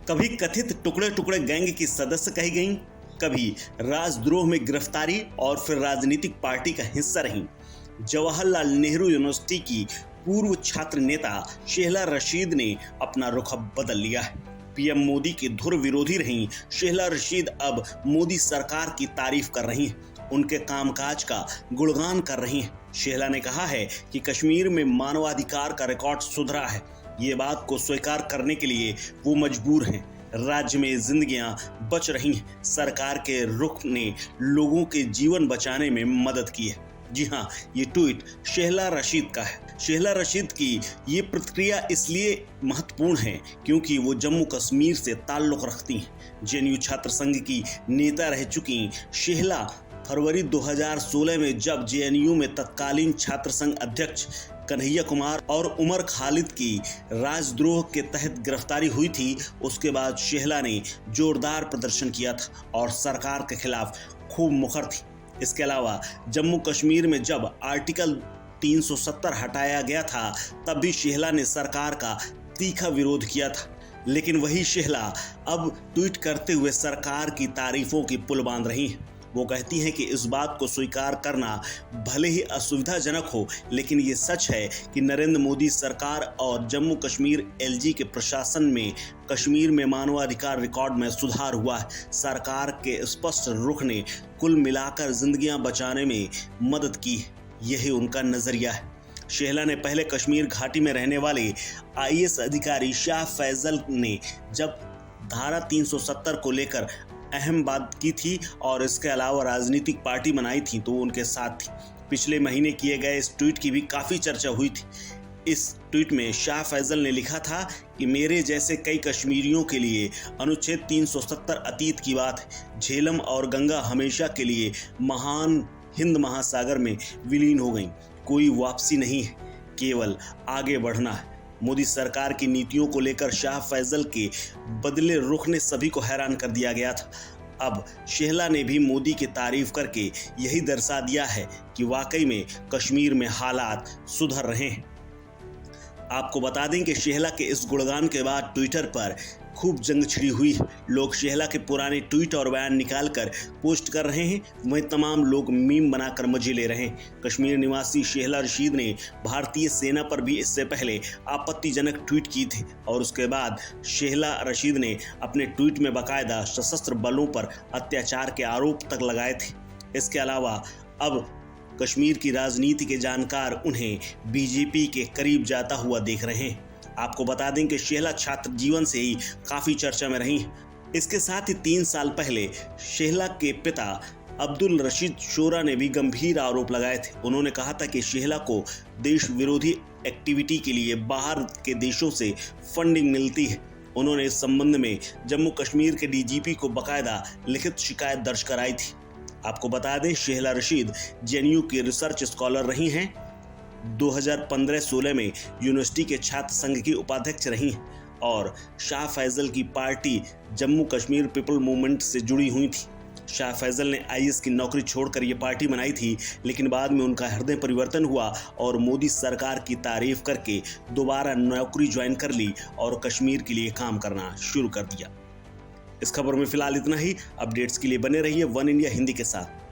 कभी कथित टुकड़े टुकड़े गैंग की सदस्य कही गईं, कभी राजद्रोह में गिरफ्तारी और फिर राजनीतिक पार्टी का हिस्सा रहीं। जवाहरलाल नेहरू यूनिवर्सिटी की पूर्व छात्र नेता शेहला रशीद ने अपना रुख बदल लिया है। पीएम मोदी की धुर विरोधी रहीं शेहला रशीद अब मोदी सरकार की तारीफ कर रही हैं, उनके कामकाज का गुणगान कर रही हैं। शेहला ने कहा है कि कश्मीर में मानवाधिकार का रिकॉर्ड सुधरा है। ये बात को स्वीकार करने के लिए वो मजबूर हैं। राज्य में जिंदगियां बच रही हैं। सरकार के रुख ने लोगों के जीवन बचाने में मदद की है। जी हाँ, ये ट्वीट शेहला रशीद का है। शेहला रशीद की ये प्रतिक्रिया इसलिए महत्वपूर्ण है क्योंकि वो जम्मू कश्मीर से ताल्लुक रखती हैं। जेएनयू छात्र संघ की नेता रह चुकी शेहला फरवरी 2016 में जब जेएनयू में तत्कालीन छात्र संघ अध्यक्ष कन्हैया कुमार और उमर खालिद की राजद्रोह के तहत गिरफ्तारी हुई थी, उसके बाद शेहला ने जोरदार प्रदर्शन किया था और सरकार के खिलाफ खूब मुखर थी। इसके अलावा जम्मू कश्मीर में जब आर्टिकल 370 हटाया गया था तब भी शेहला ने सरकार का तीखा विरोध किया था। लेकिन वही शेहला अब ट्वीट करते हुए सरकार की तारीफों की पुल बांध रही हैं। वो कहती हैं कि इस बात को स्वीकार करना भले ही असुविधाजनक हो, लेकिन ये सच है कि नरेंद्र मोदी सरकार और जम्मू कश्मीर एलजी के प्रशासन में कश्मीर में मानवाधिकार रिकॉर्ड में सुधार हुआ है। सरकार के स्पष्ट रुख ने कुल मिलाकर जिंदगियां बचाने में मदद की है। यही उनका नजरिया है। शेहला ने पहले कश्मीर घाटी में रहने वाले आईएएस अधिकारी शाह फैजल ने जब धारा 370 को लेकर अहम बात की थी और इसके अलावा राजनीतिक पार्टी बनाई थी तो उनके साथ थी। पिछले महीने किए गए इस ट्वीट की भी काफ़ी चर्चा हुई थी। इस ट्वीट में शाह फैजल ने लिखा था कि मेरे जैसे कई कश्मीरियों के लिए अनुच्छेद 370 अतीत की बात है। झेलम और गंगा हमेशा के लिए महान हिंद महासागर में विलीन हो गई। कोई वापसी नहीं है, केवल आगे बढ़ना है। मोदी सरकार की नीतियों को लेकर शाह फैजल के बदले रुख ने सभी को हैरान कर दिया गया था। अब शेहला ने भी मोदी की तारीफ करके यही दर्शा दिया है कि वाकई में कश्मीर में हालात सुधर रहे हैं। आपको बता दें कि शेहला के इस गुणगान के बाद ट्विटर पर खूब जंग छिड़ी हुई है। लोग शेहला के पुराने ट्वीट और बयान निकालकर पोस्ट कर रहे हैं, वहीं तमाम लोग मीम बनाकर मजे ले रहे हैं। कश्मीर निवासी शेहला रशीद ने भारतीय सेना पर भी इससे पहले आपत्तिजनक ट्वीट की थे और उसके बाद शेहला रशीद ने अपने ट्वीट में बाकायदा सशस्त्र बलों पर अत्याचार के आरोप तक लगाए थे। इसके अलावा अब कश्मीर की राजनीति के जानकार उन्हें बीजेपी के करीब जाता हुआ देख रहे हैं। आपको बता दें कि शेहला छात्र जीवन से ही काफ़ी चर्चा में रही। इसके साथ ही 3 साल पहले शेहला के पिता अब्दुल रशीद शोरा ने भी गंभीर आरोप लगाए थे। उन्होंने कहा था कि शेहला को देश विरोधी एक्टिविटी के लिए बाहर के देशों से फंडिंग मिलती है। उन्होंने इस संबंध में जम्मू कश्मीर के डीजीपी को बाकायदा लिखित शिकायत दर्ज कराई थी। आपको बता दें शेहला रशीद जेएनयू की रिसर्च स्कॉलर रही हैं। 2015-16 में यूनिवर्सिटी के छात्र संघ की उपाध्यक्ष रही और शाह फैजल की party Jammu Kashmir people movement से जुड़ी हुई थी। शाह फैजल ने आईएएस की नौकरी छोड़कर ये पार्टी बनाई थी, लेकिन बाद में उनका हृदय परिवर्तन हुआ और मोदी सरकार की तारीफ करके दोबारा नौकरी ज्वाइन कर ली और कश्मीर के लिए काम करना शुरू कर दिया। इस खबर में फिलहाल इतना ही। अपडेट्स के लिए बने रहिए वन इंडिया हिंदी के साथ।